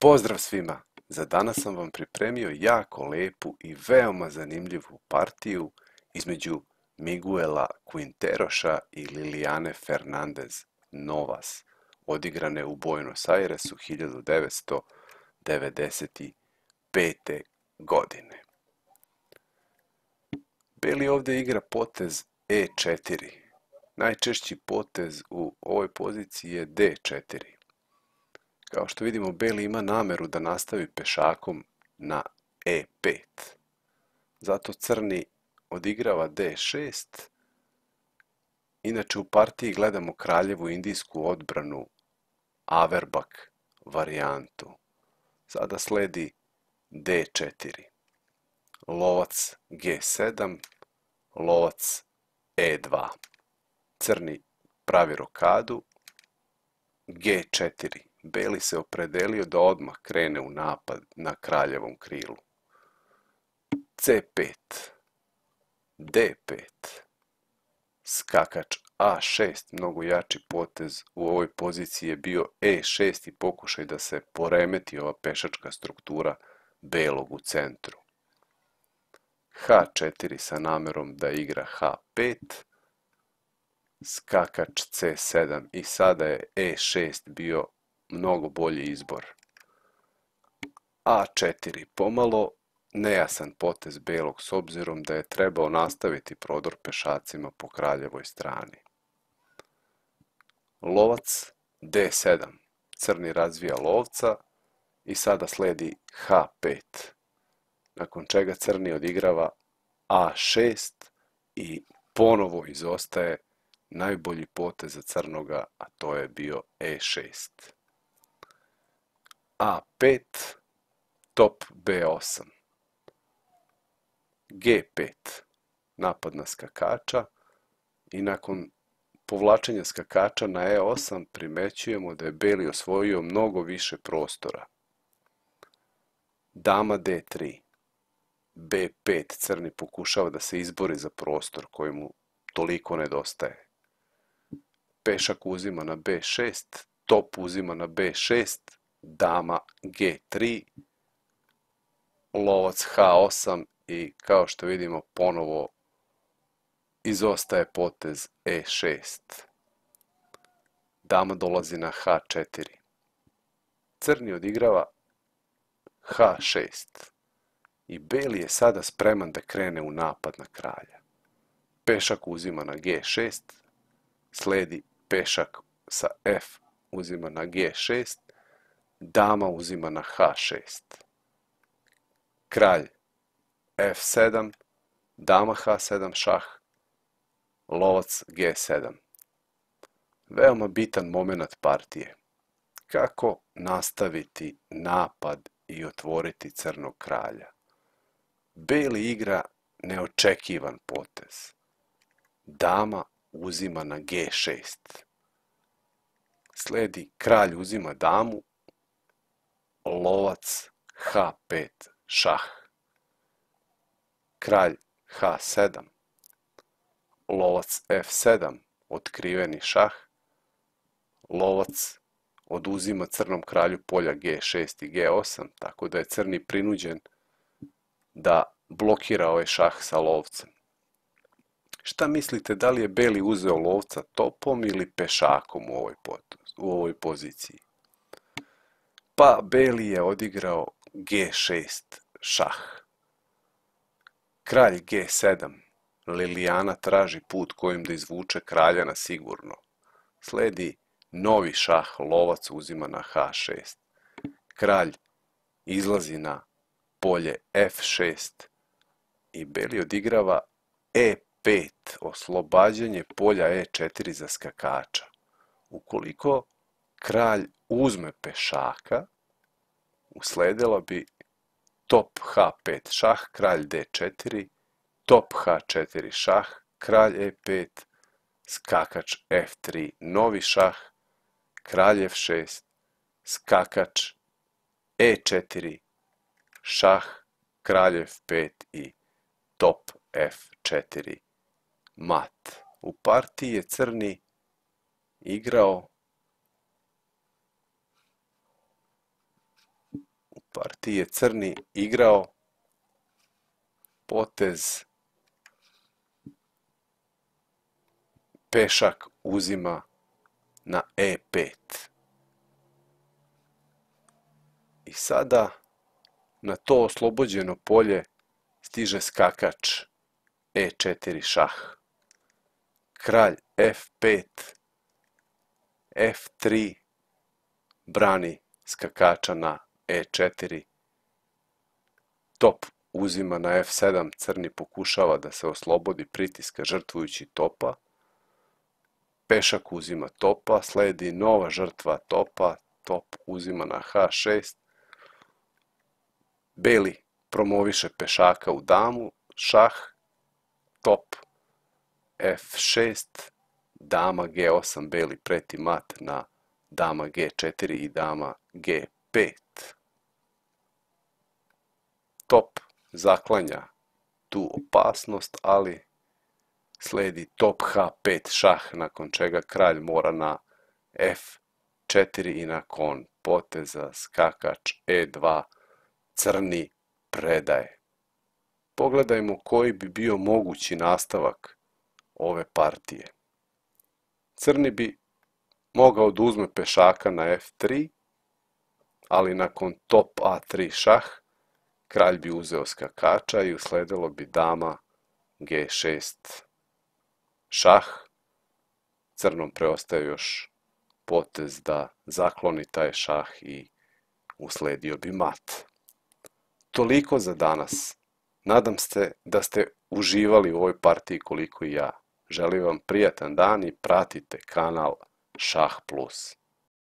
Pozdrav svima! Za danas sam vam pripremio jako lepu i veoma zanimljivu partiju između Miguela Quinteroša i Liliane Fernandez Novas, odigrane u Buenos Airesu 1995. godine. Beli ovdje igra potez E4. Najčešći potez u ovoj poziciji je D4. Kao što vidimo, Beli ima nameru da nastavi pešakom na E5. Zato crni odigrava D6. Inače u partiji gledamo kraljevu indijsku odbranu Averbach varijantu. Sada sledi D4. Lovac G7, lovac E2. Crni pravi rokadu, G4. Beli se opredelio da odmah krene u napad na kraljevom krilu. C5, D5, skakač A6, mnogo jači potez u ovoj poziciji je bio E6 i pokušaj da se poremeti ova pešačka struktura belog u centru. H4 sa namerom da igra H5, skakač C7 i sada je E6 bio mnogo bolji izbor. A4 pomalo nejasan potez belog s obzirom da je trebao nastaviti prodor pešacima po kraljevoj strani. Lovac D7. Crni razvija lovca i sada sledi H5. Nakon čega crni odigrava A6 i ponovo izostaje najbolji potez za crnoga, a to je bio E6. A5, top B8. G5, napad na skakača i nakon povlačenja skakača na E8 primećujemo da je Beli osvojio mnogo više prostora. Dama D3, B5, crni pokušava da se izbori za prostor koji mu toliko nedostaje. Pešak uzima na B6, top uzima na B6, dama G3, lovac H8 i kao što vidimo ponovo izostaje potez E6. Dama dolazi na H4. Crni odigrava H6 i Beli je sada spreman da krene u napad na kralja. Pešak uzima na G6, sledi pešak sa F uzima na G6, dama uzima na H6. Kralj F7, dama H7 šah, lovac G7. Veoma bitan moment partije. Kako nastaviti napad i otvoriti crnog kralja? Beli igra neočekivan potez. Dama uzima na G6. Sledi kralj uzima damu, lovac H5 šah. Kralj H7, lovac F7, otkriveni šah, lovac oduzima crnom kralju polja G6 i G8, tako da je crni prinuđen da blokira ovaj šah sa lovcem. Šta mislite, da li je Beli uzeo lovca topom ili pešakom u ovoj poziciji? Pa Beli je odigrao G6 šah. Kralj G7. Liliana traži put kojim da izvuče kralja na sigurno. Sledi novi šah, lovac uzima na H6. Kralj izlazi na polje F6 i Beli odigrava E5, oslobađanje polja E4 za skakača. Ukoliko kralj uzme pešaka, usledila bi top H5 šah, kralj D4, top H4 šah, kralj E5, skakač F3, novi šah, kralj F6, skakač E4, šah, kralj F5 i top F4 mat. U partiji je crni igrao partiji je crni igrao potez pešak uzima na E5. I sada na to oslobođeno polje stiže skakač E4 šah. Kralj F5, F3 brani skakača na E4. Top uzima na F7, crni pokušava da se oslobodi pritiska žrtvujući topa. Pešak uzima topa, sledi nova žrtva topa, top uzima na H6. Beli promoviše pešaka u damu, šah, top F6, dama G8, beli preti mat na dama G4 i dama G5. Top zaklanja tu opasnost, ali sledi top H5 šah, nakon čega kralj mora na F4 i nakon poteza skakač E2 crni predaje. Pogledajmo koji bi bio mogući nastavak ove partije. Crni bi mogao da uzme pešaka na F3, ali nakon top A3 šah, kralj bi uzeo skakača i usledilo bi dama G6 šah. Crnom preostaje još potez da zakloni taj šah i usledio bi mat. Toliko za danas. Nadam se da ste uživali u ovoj partiji koliko i ja. Želim vam prijatan dan i pratite kanal Šah Plus.